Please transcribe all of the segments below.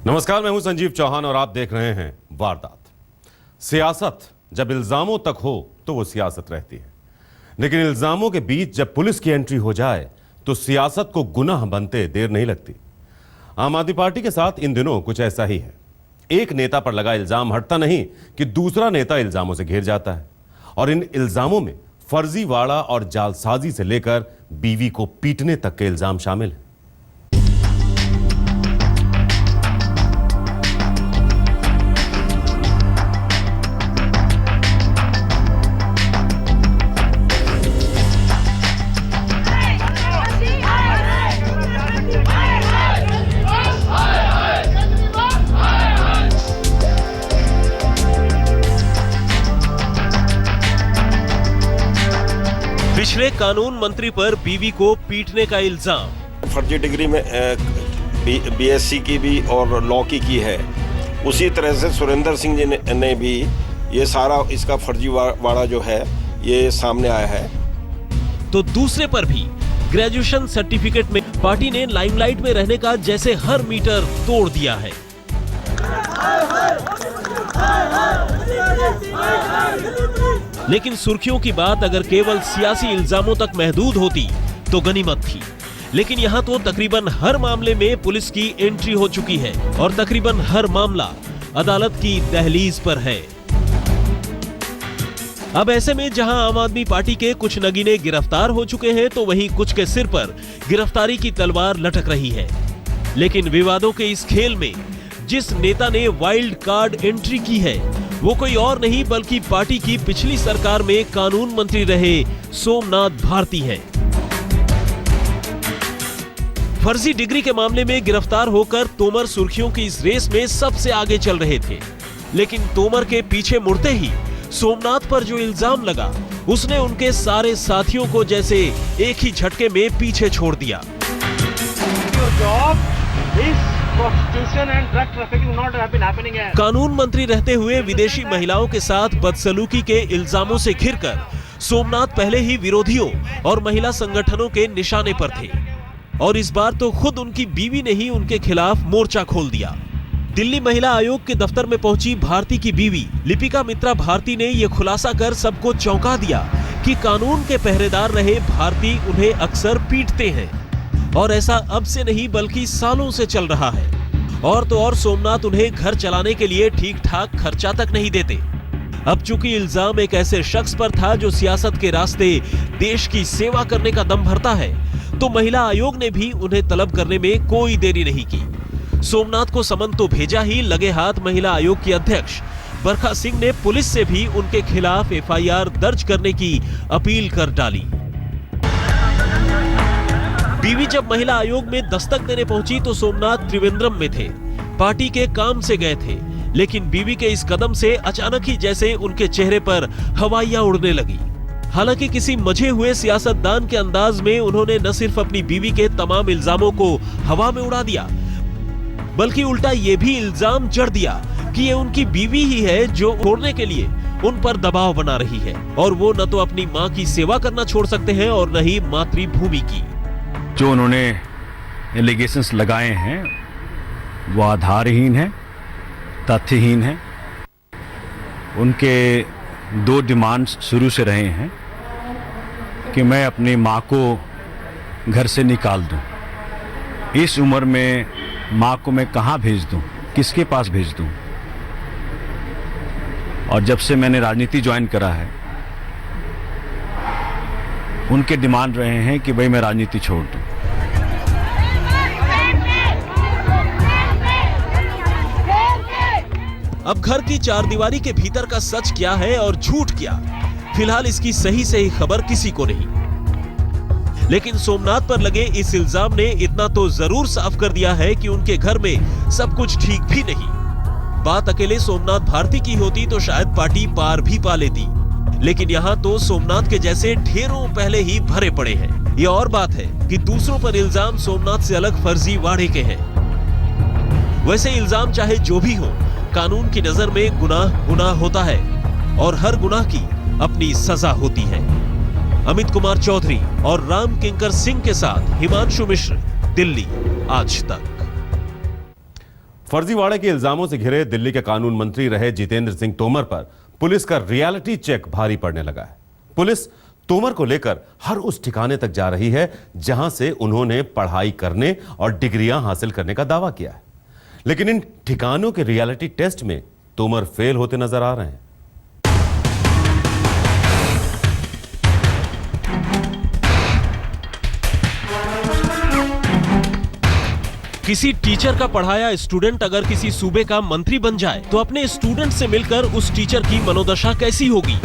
नमस्कार, मैं हूं संजीव चौहान और आप देख रहे हैं वारदात। सियासत जब इल्जामों तक हो तो वो सियासत रहती है, लेकिन इल्जामों के बीच जब पुलिस की एंट्री हो जाए तो सियासत को गुनाह बनते देर नहीं लगती। आम आदमी पार्टी के साथ इन दिनों कुछ ऐसा ही है। एक नेता पर लगा इल्जाम हटता नहीं कि दूसरा नेता इल्जामों से घिर जाता है, और इन इल्जामों में फर्जीवाड़ा और जालसाजी से लेकर बीवी को पीटने तक के इल्जाम शामिल है। पिछले कानून मंत्री पर बीवी को पीटने का इल्जाम। फर्जी डिग्री में बीएससी की भी और लॉ की है। उसी तरह से सुरेंद्र सिंह जी ने भी ये सारा इसका फर्जीवाड़ा जो है ये सामने आया है। तो दूसरे पर भी ग्रेजुएशन सर्टिफिकेट में पार्टी ने लाइमलाइट में रहने का जैसे हर मीटर तोड़ दिया है। लेकिन सुर्खियों की बात अगर केवल सियासी इल्जामों तक महदूद होती तो गनीमत थी, लेकिन यहाँ तो तकरीबन हर मामले में पुलिस की एंट्री हो चुकी है और तकरीबन हर मामला अदालत की दहलीज पर है। अब ऐसे में जहां आम आदमी पार्टी के कुछ नगीने गिरफ्तार हो चुके हैं तो वहीं कुछ के सिर पर गिरफ्तारी की तलवार लटक रही है। लेकिन विवादों के इस खेल में जिस नेता ने वाइल्ड कार्ड एंट्री की है वो कोई और नहीं बल्कि पार्टी की पिछली सरकार में कानून मंत्री रहे सोमनाथ भारती हैं। फर्जी डिग्री के मामले में गिरफ्तार होकर तोमर सुर्खियों की इस रेस में सबसे आगे चल रहे थे, लेकिन तोमर के पीछे मुड़ते ही सोमनाथ पर जो इल्जाम लगा उसने उनके सारे साथियों को जैसे एक ही झटके में पीछे छोड़ दिया। कानून मंत्री रहते हुए विदेशी महिलाओं के साथ बदसलूकी के इल्जामों से घिरकर सोमनाथ पहले ही विरोधियों और महिला संगठनों के निशाने पर थे, और इस बार तो खुद उनकी बीवी ने ही उनके खिलाफ मोर्चा खोल दिया। दिल्ली महिला आयोग के दफ्तर में पहुंची भारती की बीवी लिपिका मित्रा भारती ने यह खुलासा कर सबको चौंका दिया कि कानून के पहरेदार रहे भारती उन्हें अक्सर पीटते हैं, और ऐसा अब से नहीं बल्कि सालों से चल रहा है। और तो और सोमनाथ उन्हें घर चलाने के लिए ठीक ठाक खर्चा तक नहीं देते। अब चूंकि इल्जाम एक ऐसे शख्स पर था जो सियासत के रास्ते देश की सेवा करने का दम भरता है, तो महिला आयोग ने भी उन्हें तलब करने में कोई देरी नहीं की। सोमनाथ को समन तो भेजा ही, लगे हाथ महिला आयोग की अध्यक्ष बरखा सिंह ने पुलिस से भी उनके खिलाफ एफआईआर दर्ज करने की अपील कर डाली। बीवी जब महिला आयोग में दस्तक देने पहुंची तो सोमनाथ त्रिवेंद्रम में थे, पार्टी के काम से गए थे, लेकिन बीवी के इस कदम से अचानक ही जैसे उनके चेहरे पर हवाइयां उड़ने लगी। हालांकि किसी मजे हुए सियासतदान के अंदाज में उन्होंने न सिर्फ अपनी बीवी के तमाम इल्जामों को हवा में उड़ा दिया, बल्कि उल्टा ये भी इल्जाम जड़ दिया कि ये उनकी बीवी ही है जो छोड़ने के लिए उन पर दबाव बना रही है, और वो न तो अपनी मां की सेवा करना छोड़ सकते हैं और न ही मातृभूमि की। जो उन्होंने एलिगेशंस लगाए हैं वो आधारहीन है, तथ्यहीन है। उनके दो डिमांड्स शुरू से रहे हैं कि मैं अपनी माँ को घर से निकाल दूं। इस उम्र में माँ को मैं कहाँ भेज दूं, किसके पास भेज दूं। और जब से मैंने राजनीति ज्वाइन करा है उनके डिमांड रहे हैं कि भाई मैं राजनीति छोड़ दूं। अब घर की चारदीवारी के भीतर का सच क्या है और झूठ क्या, फिलहाल इसकी सही खबर किसी को नहीं। लेकिन सोमनाथ पर लगे इस इल्जाम ने इतना तो जरूर साफ कर दिया है कि उनके घर में सब कुछ ठीक भी नहीं। बात अकेले सोमनाथ भारती की होती तो शायद पार्टी पार भी पा लेती, लेकिन यहाँ तो सोमनाथ के जैसे ढेरों पहले ही भरे पड़े हैं। ये और बात है कि दूसरों पर इल्जाम सोमनाथ से अलग फर्जीवाड़े के हैं। वैसे इल्जाम चाहे जो भी हो, कानून की नजर में गुनाह गुनाह होता है और हर गुनाह की अपनी सजा होती है। अमित कुमार चौधरी और राम किंकर सिंह के साथ हिमांशु मिश्र, दिल्ली आज तक। फर्जीवाड़े के इल्जामों से घिरे दिल्ली के कानून मंत्री रहे जितेंद्र सिंह तोमर पर पुलिस का रियलिटी चेक भारी पड़ने लगा है। पुलिस तोमर को लेकर हर उस ठिकाने तक जा रही है जहां से उन्होंने पढ़ाई करने और डिग्रियां हासिल करने का दावा किया है। लेकिन इन ठिकानों के रियलिटी टेस्ट में तोमर फेल होते नजर आ रहे हैं। किसी टीचर का पढ़ाया स्टूडेंट अगर किसी सूबे का मंत्री बन जाए तो अपने स्टूडेंट से मिलकर उस टीचर की मनोदशा कैसी होगी।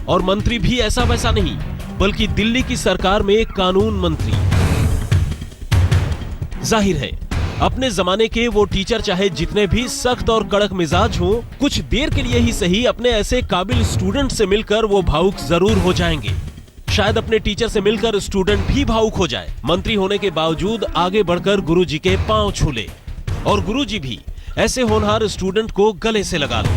और मंत्री भी ऐसा वैसा नहीं, बल्कि दिल्ली की सरकार में कानून मंत्री। जाहिर है अपने जमाने के वो टीचर चाहे जितने भी सख्त और कड़क मिजाज हों, कुछ देर के लिए ही सही अपने ऐसे काबिल स्टूडेंट से मिलकर वो भावुक जरूर हो जाएंगे। शायद अपने टीचर से मिलकर स्टूडेंट भी भावुक हो जाए, मंत्री होने के बावजूद आगे बढ़कर गुरुजी के पांव छू ले और गुरुजी भी ऐसे होनहार स्टूडेंट को गले से लगा ले।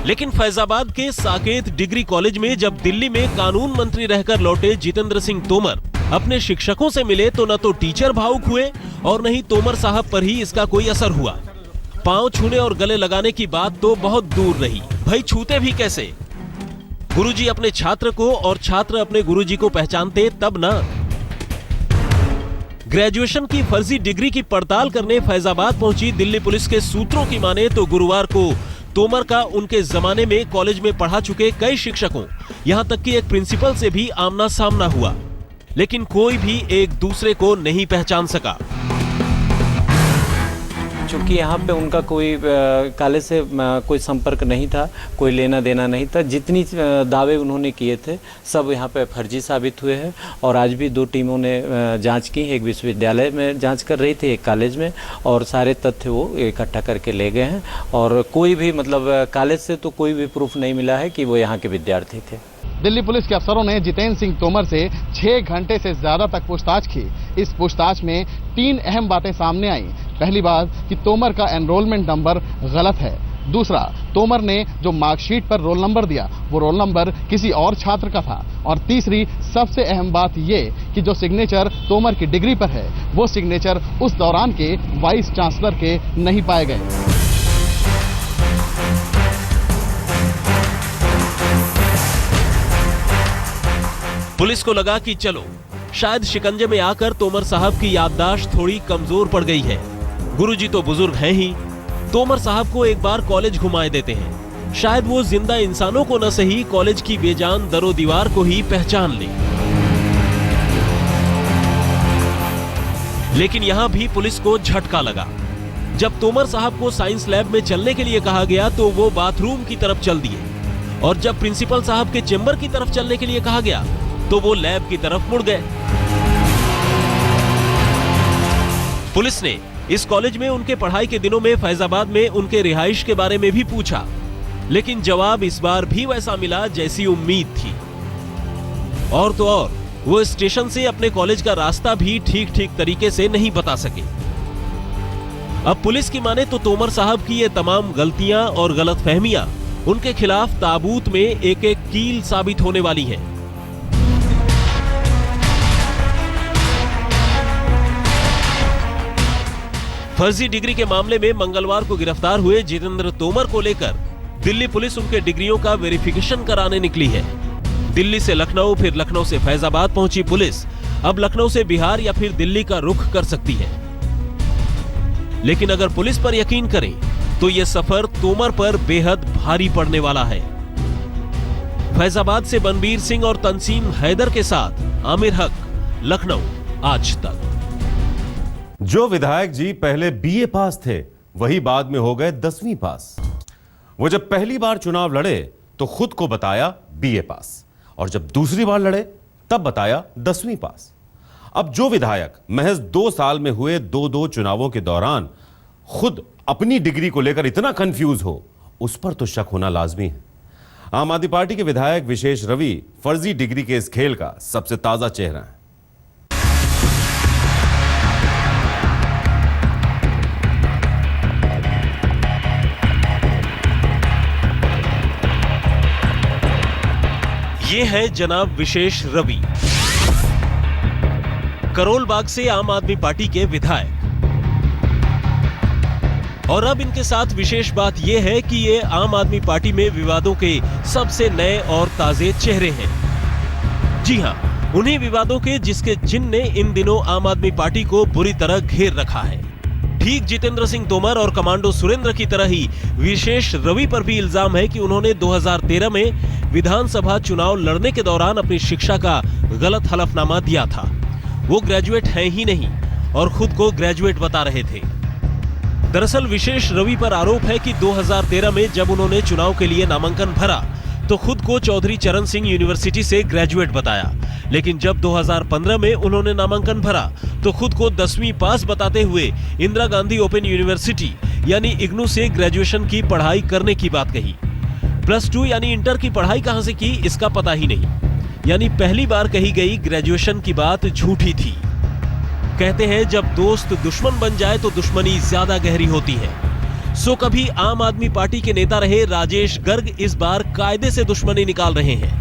लेकिन फैजाबाद के साकेत डिग्री कॉलेज में जब दिल्ली में कानून मंत्री रहकर लौटे जितेंद्र सिंह तोमर अपने शिक्षकों से मिले तो न तो टीचर भावुक हुए और न ही तोमर साहब पर ही इसका कोई असर हुआ। पांव छूने और गले लगाने की बात तो बहुत दूर रही, भाई छूते भी कैसे। गुरुजी अपने छात्र को और छात्र अपने गुरुजी को पहचानते तब ना। ग्रेजुएशन की फर्जी डिग्री की पड़ताल करने फैजाबाद पहुंची दिल्ली पुलिस के सूत्रों की माने तो गुरुवार को तोमर का उनके जमाने में कॉलेज में पढ़ा चुके कई शिक्षकों, यहां तक कि एक प्रिंसिपल से भी आमना सामना हुआ, लेकिन कोई भी एक दूसरे को नहीं पहचान सका। क्योंकि यहाँ पे उनका कोई कॉलेज से कोई संपर्क नहीं था, कोई लेना देना नहीं था। जितनी दावे उन्होंने किए थे सब यहाँ पे फर्जी साबित हुए हैं। और आज भी 2 टीमों ने जांच की, एक विश्वविद्यालय में जांच कर रही थी, एक कॉलेज में, और सारे तथ्य वो इकट्ठा करके ले गए हैं। और कोई भी मतलब कॉलेज से तो कोई भी प्रूफ नहीं मिला है कि वो यहाँ के विद्यार्थी थे। दिल्ली पुलिस के अफसरों ने जितेंद्र सिंह तोमर से 6 घंटे से ज्यादा तक पूछताछ की। इस पूछताछ में 3 अहम बातें सामने आई। पहली बात कि तोमर का एनरोलमेंट नंबर गलत है। दूसरा, तोमर ने जो मार्कशीट पर रोल नंबर दिया वो रोल नंबर किसी और छात्र का था। और तीसरी सबसे अहम बात ये कि जो सिग्नेचर तोमर की डिग्री पर है वो सिग्नेचर उस दौरान के वाइस चांसलर के नहीं पाए गए। पुलिस को लगा कि चलो शायद शिकंजे में आकर तोमर साहब की याददाश्त थोड़ी कमजोर पड़ गई है। गुरुजी तो बुजुर्ग हैं ही, तोमर साहब को एक बार कॉलेज घुमाए देते हैं, शायद वो जिंदा इंसानों को न सही कॉलेज की बेजान दरो दीवार को ही पहचान ले। लेकिन यहां भी पुलिस को झटका लगा। जब तोमर साहब को साइंस लैब में चलने के लिए कहा गया तो वो बाथरूम की तरफ चल दिए, और जब प्रिंसिपल साहब के चेंबर की तरफ चलने के लिए कहा गया तो वो लैब की तरफ मुड़ गए। पुलिस ने इस कॉलेज में उनके पढ़ाई के दिनों में फैजाबाद में उनके रिहाइश के बारे में भी पूछा, लेकिन जवाब इस बार भी वैसा मिला जैसी उम्मीद थी। और तो और वो स्टेशन से अपने कॉलेज का रास्ता भी ठीक ठीक तरीके से नहीं बता सके। अब पुलिस की माने तो तोमर साहब की ये तमाम गलतियां और गलतफहमियां उनके खिलाफ ताबूत में एक एक कील साबित होने वाली हैं। फर्जी डिग्री के मामले में मंगलवार को गिरफ्तार हुए जितेंद्र तोमर को लेकर दिल्ली पुलिस उनके डिग्रियों का वेरिफिकेशन कराने निकली है। दिल्ली से लखनऊ, फिर लखनऊ से फैजाबाद पहुंची पुलिस अब लखनऊ से बिहार या फिर दिल्ली का रुख कर सकती है। लेकिन अगर पुलिस पर यकीन करें तो यह सफर तोमर पर बेहद भारी पड़ने वाला है। फैजाबाद से बनबीर सिंह और तंसीम हैदर के साथ आमिर हक, लखनऊ, आज तक। जो विधायक जी पहले बीए पास थे वही बाद में हो गए 10वीं पास। वो जब पहली बार चुनाव लड़े तो खुद को बताया बीए पास, और जब दूसरी बार लड़े तब बताया 10वीं पास। अब जो विधायक महज 2 साल में हुए 2 चुनावों के दौरान खुद अपनी डिग्री को लेकर इतना कंफ्यूज हो, उस पर तो शक होना लाजमी है। आम आदमी पार्टी के विधायक विशेष रवि फर्जी डिग्री के इस खेल का सबसे ताजा चेहरा है। ये है जनाब विशेष रवि, करोल बाग से आम आदमी पार्टी के विधायक। और अब इनके साथ विशेष बात यह है कि ये आम आदमी पार्टी में विवादों के सबसे नए और ताजे चेहरे हैं। जी हां, उन्हीं विवादों के जिसके जिन ने इन दिनों आम आदमी पार्टी को बुरी तरह घेर रखा है। ठीक जितेंद्र सिंह तोमर और कमांडो सुरेंद्र की तरह ही विशेष रवि पर भी इल्जाम है कि उन्होंने 2013 में विधानसभा चुनाव लड़ने के दौरान अपनी शिक्षा का गलत हलफनामा दिया था। वो ग्रेजुएट हैं ही नहीं और खुद को ग्रेजुएट बता रहे थे। दरअसल विशेष रवि पर आरोप है कि 2013 में जब उन्होंने चुनाव के लिए नामांकन भरा तो खुद को चौधरी चरण सिंह यूनिवर्सिटी से ग्रेजुएट बताया, लेकिन जब 2015 में उन्होंने नामांकन भरा तो खुद को 10वीं पास बताते हुए इंदिरा गांधी ओपन यूनिवर्सिटी यानी इग्नू से ग्रेजुएशन की पढ़ाई करने की बात कही। +2 यानी इंटर की पढ़ाई कहां से की इसका पता ही नहीं। यानी पहली बार कही गई ग्रेजुएशन की बात झूठी थी। कहते हैं जब दोस्त दुश्मन बन जाए तो दुश्मनी ज्यादा गहरी होती है। सो कभी आम आदमी पार्टी के नेता रहे राजेश गर्ग इस बार कायदे से दुश्मनी निकाल रहे हैं।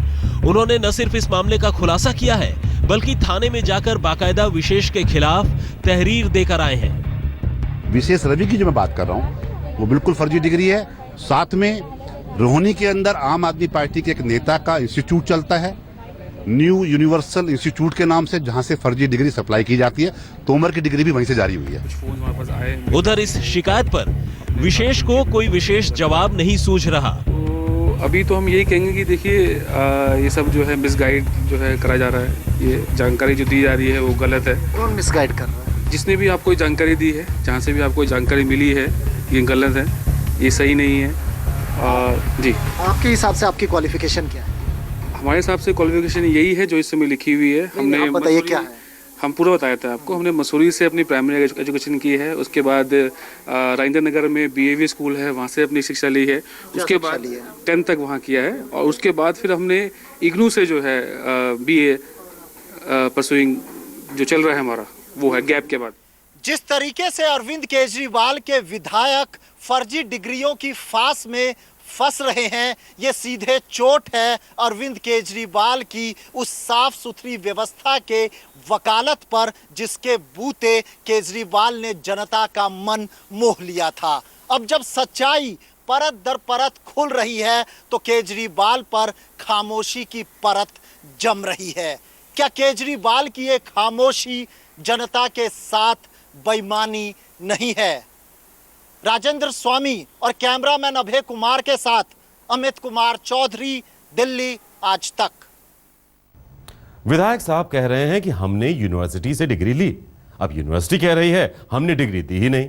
उन्होंने न सिर्फ इस मामले का खुलासा किया है बल्कि थाने में जाकर बाकायदा विशेष के खिलाफ तहरीर देकर आए हैं। विशेष रवि की जो मैं बात कर रहा हूँ वो बिल्कुल फर्जी डिग्री है। साथ में रोहिणी के अंदर आम आदमी पार्टी के एक नेता का इंस्टीट्यूट चलता है, न्यू यूनिवर्सल इंस्टीट्यूट के नाम से, जहां से फर्जी डिग्री सप्लाई की जाती है। तोमर की डिग्री भी वहीं से जारी हुई है। उधर इस शिकायत पर विशेष को कोई विशेष जवाब नहीं सूझ रहा। तो अभी तो हम यही कहेंगे कि देखिए ये सब जो है मिसगाइड जो है करा जा रहा है। ये जानकारी जो दी जा रही है वो गलत है। कौन मिसगाइड कर रहा है? जिसने भी आपको जानकारी दी है, जहाँ से भी आपको जानकारी मिली है, ये गलत है, ये सही नहीं है। जी, आपके हिसाब से आपकी क्वालिफिकेशन क्या है? हमारे हिसाब से क्वालिफिकेशन यही है जो इस समय लिखी हुई है। हमने बताइए क्या है? हम पूरा बताया था आपको। हमने मसूरी से अपनी प्राइमरी एजुकेशन की है। उसके बाद राजेंद्र नगर में BAV स्कूल है, वहाँ से अपनी शिक्षा ली है। उसके बाद 10th तक वहाँ किया है और उसके बाद फिर हमने इग्नू से जो है BA परसुइंग जो चल रहा है हमारा, वो है गैप के बाद। जिस तरीके से अरविंद केजरीवाल के विधायक फर्जी डिग्रियों की फांस में फंस रहे हैं, ये सीधे चोट है अरविंद केजरीवाल की उस साफ सुथरी व्यवस्था के वकालत पर जिसके बूते केजरीवाल ने जनता का मन मोह लिया था। अब जब सच्चाई परत दर परत खुल रही है तो केजरीवाल पर खामोशी की परत जम रही है। क्या केजरीवाल की ये खामोशी जनता के साथ बेईमानी नहीं है? राजेंद्र स्वामी और कैमरामैन अभय कुमार के साथ अमित कुमार चौधरी, दिल्ली आज तक। विधायक साहब कह रहे हैं कि हमने यूनिवर्सिटी से डिग्री ली। अब यूनिवर्सिटी कह रही है हमने डिग्री दी ही नहीं।